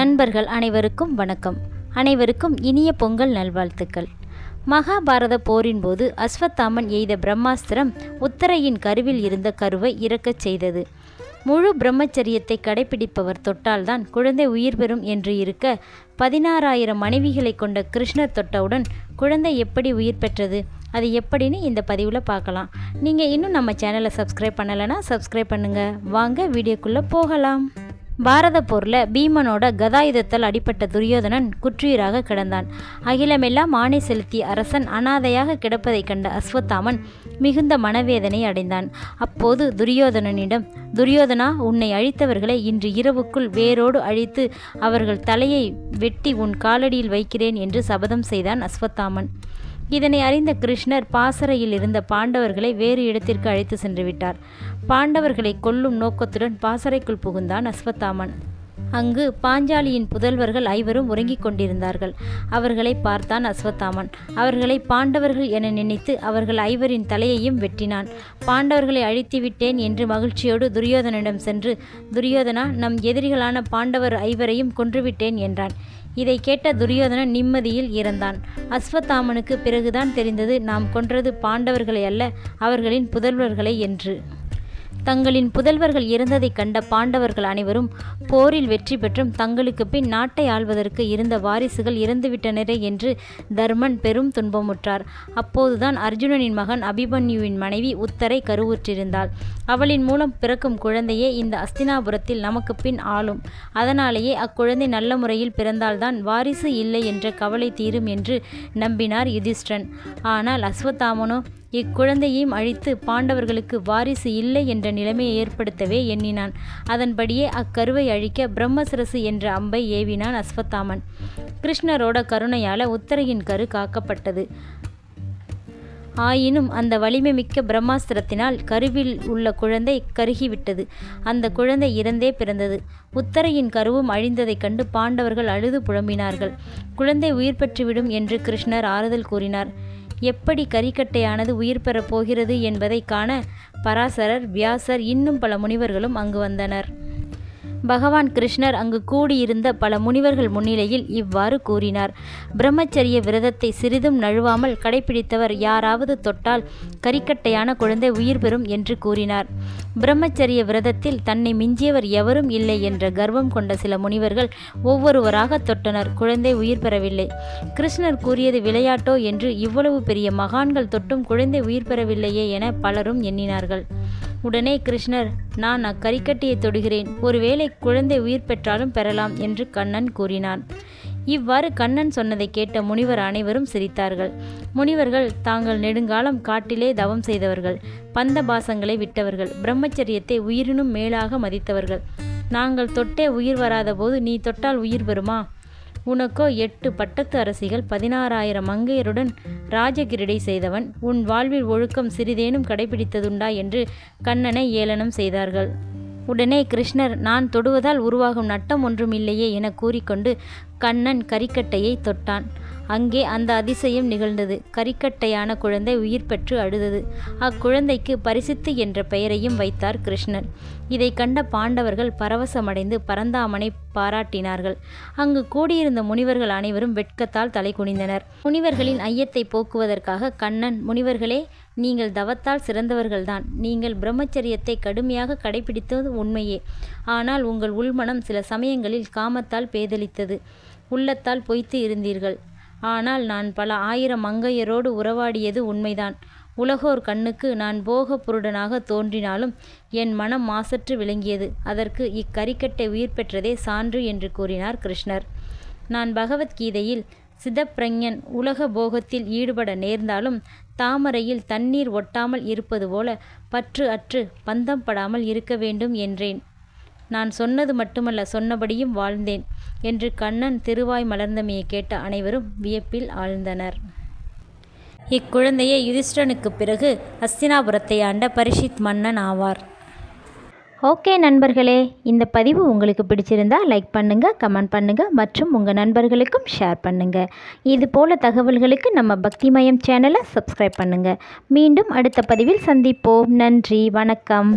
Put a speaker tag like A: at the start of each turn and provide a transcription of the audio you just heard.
A: நண்பர்கள் அனைவருக்கும் வணக்கம். அனைவருக்கும் இனிய பொங்கல் நல்வாழ்த்துக்கள். மகாபாரத போரின் போது அஸ்வத்தாமன் எய்த பிரம்மாஸ்திரம் உத்தரையின் கருவில் இருந்த கருவை இறக்கச் செய்தது. முழு பிரம்மச்சரியத்தை கடைபிடிப்பவர் தொட்டால்தான் குழந்தை உயிர் பெறும் என்று இருக்க 16,000 மனைவிகளை கொண்ட கிருஷ்ணர் தொட்டவுடன் குழந்தை எப்படி உயிர் பெற்றது? அது எப்படின்னு இந்த பதிவில் பார்க்கலாம். நீங்கள் இன்னும் நம்ம சேனலை சப்ஸ்கிரைப் பண்ணலைன்னா சப்ஸ்கிரைப் பண்ணுங்கள். வாங்க வீடியோக்குள்ளே போகலாம். பாரத போரில் பீமனோட கதாயுதத்தால் அடிப்பட்ட துரியோதனன் குற்றுயிராக கிடந்தான். அகிலமெல்லாம் ஆணை செலுத்திய அரசன் அனாதையாக கிடப்பதைக் கண்ட அஸ்வத்தாமன் மிகுந்த மனவேதனை அடைந்தான். அப்போது துரியோதனா, உன்னை அழித்தவர்களை இன்று இரவுக்குள் வேரோடு அழித்து அவர்கள் தலையை வெட்டி உன் காலடியில் வைக்கிறேன் என்று சபதம் செய்தான் அஸ்வத்தாமன். இதனை அறிந்த கிருஷ்ணர் பாசறையில் இருந்த பாண்டவர்களை வேறு இடத்திற்கு அழைத்து சென்று விட்டார். பாண்டவர்களை கொல்லும் நோக்கத்துடன் பாசறைக்குள் புகுந்தான் அஸ்வத்தாமன். அங்கு பாஞ்சாலியின் புதல்வர்கள் 5 உறங்கிக் கொண்டிருந்தார்கள். அவர்களை பார்த்தான் அஸ்வத்தாமன். அவர்களை பாண்டவர்கள் என நினைத்து அவர்கள் 5 தலையையும் வெட்டினான். பாண்டவர்களை அழித்துவிட்டேன் என்று மகிழ்ச்சியோடு துரியோதனிடம் சென்று, துரியோதனா, நம் எதிரிகளான பாண்டவர் 5 கொன்றுவிட்டேன் என்றான். இதை கேட்ட துரியோதனன் நிம்மதியில் இறந்தான். அஸ்வத்தாமனுக்கு பிறகுதான் தெரிந்தது, நாம் கொன்றது பாண்டவர்களை அல்ல, அவர்களின் புதல்வர்களை என்று. தங்களின் புதல்வர்கள் இறந்ததைக் கண்ட பாண்டவர்கள் அனைவரும் போரில் வெற்றி பெற்றும் தங்களுக்கு பின் நாட்டை ஆள்வதற்கு இருந்த வாரிசுகள் இறந்துவிட்டனரே என்று தர்மன் பெரும் துன்பமுற்றார். அப்போதுதான் அர்ஜுனனின் மகன் அபிமன்யுவின் மனைவி உத்தரை கருவுற்றிருந்தாள். அவளின் மூலம் பிறக்கும் குழந்தையே இந்த அஸ்தினாபுரத்தில் நமக்கு பின் ஆளும். அதனாலேயே அக்குழந்தை நல்ல முறையில் பிறந்தால்தான் வாரிசு இல்லை என்ற கவலை தீரும் என்று நம்பினார் யுதிஷ்டிரன். ஆனால் அஸ்வத்தாமனோ இக்குழந்தையையும் அழித்து பாண்டவர்களுக்கு வாரிசு இல்லை என்ற நிலைமையை ஏற்படுத்தவே எண்ணினான். அதன்படியே அக்கருவை அழிக்க பிரம்மசிரசு என்ற அம்பை ஏவினான் அஸ்வத்தாமன். கிருஷ்ணரோட கருணையால உத்தரையின் கரு காக்கப்பட்டது. ஆயினும் அந்த வலிமை மிக்க பிரம்மாஸ்திரத்தினால் கருவில் உள்ள குழந்தை கருகிவிட்டது. அந்த குழந்தை இறந்தே பிறந்தது. உத்தரையின் கருவும் அழிந்ததைக் கண்டு பாண்டவர்கள் அழுது புலம்பினார்கள். குழந்தை உயிர் பெற்றுவிடும் என்று கிருஷ்ணர் ஆறுதல் கூறினார். எப்படி கரிக்கட்டையானது உயிர் பெறப் போகிறது என்பதை காண பராசரர், வியாசர், இன்னும் பல முனிவர்களும் அங்கு வந்தனர். பகவான் கிருஷ்ணர் அங்கு கூடியிருந்த பல முனிவர்கள் முன்னிலையில் இவ்வாறு கூறினார். பிரம்மச்சரிய விரதத்தை சிறிதும் நழுவாமல் கடைபிடித்தவர் யாராவது தொட்டால் கரிக்கட்டையான குழந்தை உயிர் பெறும் என்று கூறினார். பிரம்மச்சரிய விரதத்தில் தன்னை மிஞ்சியவர் எவரும் இல்லை என்ற கர்வம் கொண்ட சில முனிவர்கள் ஒவ்வொருவராக தொட்டனர். குழந்தை உயிர் பெறவில்லை. கிருஷ்ணர் கூறியது விளையாட்டோ என்று இவ்வளவு பெரிய மகான்கள் தொட்டும் குழந்தை உயிர் பெறவில்லையே என பலரும் எண்ணினார்கள். உடனே கிருஷ்ணர், நான் அக்கரிக்கட்டையை தொடுகிறேன், ஒருவேளை குழந்தை உயிர் பெற்றாலும் பெறலாம் என்று கண்ணன் கூறினான். இவ்வாறு கண்ணன் சொன்னதை கேட்ட முனிவர் அனைவரும் சிரித்தார்கள். முனிவர்கள் தாங்கள் நெடுங்காலம் காட்டிலே தவம் செய்தவர்கள், பந்தபாசங்களை விட்டவர்கள், பிரம்மச்சரியத்தை உயிரினும் மேலாக மதித்தவர்கள். நாங்கள் தொட்டே உயிர் வராத போது நீ தொட்டால் உயிர் பெறுமா? உனக்கோ 8 பட்டத்து அரசிகள், 16,000 மங்கையருடன் ராஜகிரீடை செய்தவன், உன் வாழ்வில் ஒழுக்கம் சிறிதேனும் கடைபிடித்ததுண்டா என்று கண்ணனை ஏளனம் செய்தார்கள். உடனே கிருஷ்ணர், நான் தொடுவதால் உருவாகும் நட்டம் ஒன்றும் இல்லையே என கூறிக்கொண்டு கண்ணன் கரிக்கட்டையை தொட்டான். அங்கே அந்த அதிசயம் நிகழ்ந்தது. கரிக்கட்டையான குழந்தை உயிர் பெற்று அழுதது. அக்குழந்தைக்கு பரிசித்து என்ற பெயரையும் வைத்தார் கிருஷ்ணன். இதை கண்ட பாண்டவர்கள் பரவசமடைந்து பரந்தாமனை பாராட்டினார்கள். அங்கு கூடியிருந்த முனிவர்கள் அனைவரும் வெட்கத்தால் தலை குனிந்தனர். முனிவர்களின் ஐயத்தை போக்குவதற்காக கண்ணன், முனிவர்களே, நீங்கள் தவத்தால் சிறந்தவர்கள்தான். நீங்கள் பிரம்மச்சரியத்தை கடுமையாக கடைபிடித்தது உண்மையே. ஆனால் உங்கள் உள்மனம் சில சமயங்களில் காமத்தால் பேதலித்தது. உள்ளத்தால் பொய்த்து இருந்தீர்கள். ஆனால் நான் பல 1000 மங்கையரோடு உறவாடியது உண்மைதான். உலகோர் கண்ணுக்கு நான் போக புருடனாக தோன்றினாலும் என் மனம் மாசற்று விளங்கியது. அதற்கு இக்கரிக்கட்டை உயிர் பெற்றதே சான்று என்று கூறினார் கிருஷ்ணர். நான் பகவத்கீதையில், சிதப்பிரஞன் உலக போகத்தில் ஈடுபட நேர்ந்தாலும் தாமரையில் தண்ணீர் ஒட்டாமல் இருப்பது போல பற்று அற்று பந்தம் படாமல் இருக்க வேண்டும் என்றேன். நான் சொன்னது மட்டுமல்ல, சொன்னபடியும் வாழ்ந்தேன் என்று கண்ணன் திருவாய் மலர்ந்தமையை கேட்ட அனைவரும் வியப்பில் ஆழ்ந்தனர். இக்குழந்தையே யுதிஷ்டிரனுக்கு பிறகு அஸ்தினாபுரத்தை ஆண்ட பரீட்சித் மன்னன் ஆவார். ஓகே நண்பர்களே, இந்த பதிவு உங்களுக்கு பிடிச்சிருந்தா லைக் பண்ணுங்கள், கமெண்ட் பண்ணுங்கள் மற்றும் உங்கள் நண்பர்களுக்கும் ஷேர் பண்ணுங்கள். இது போல தகவல்களுக்கு நம்ம பக்திமயம் சேனலை சப்ஸ்கிரைப் பண்ணுங்கள். மீண்டும் அடுத்த பதிவில் சந்திப்போம். நன்றி, வணக்கம்.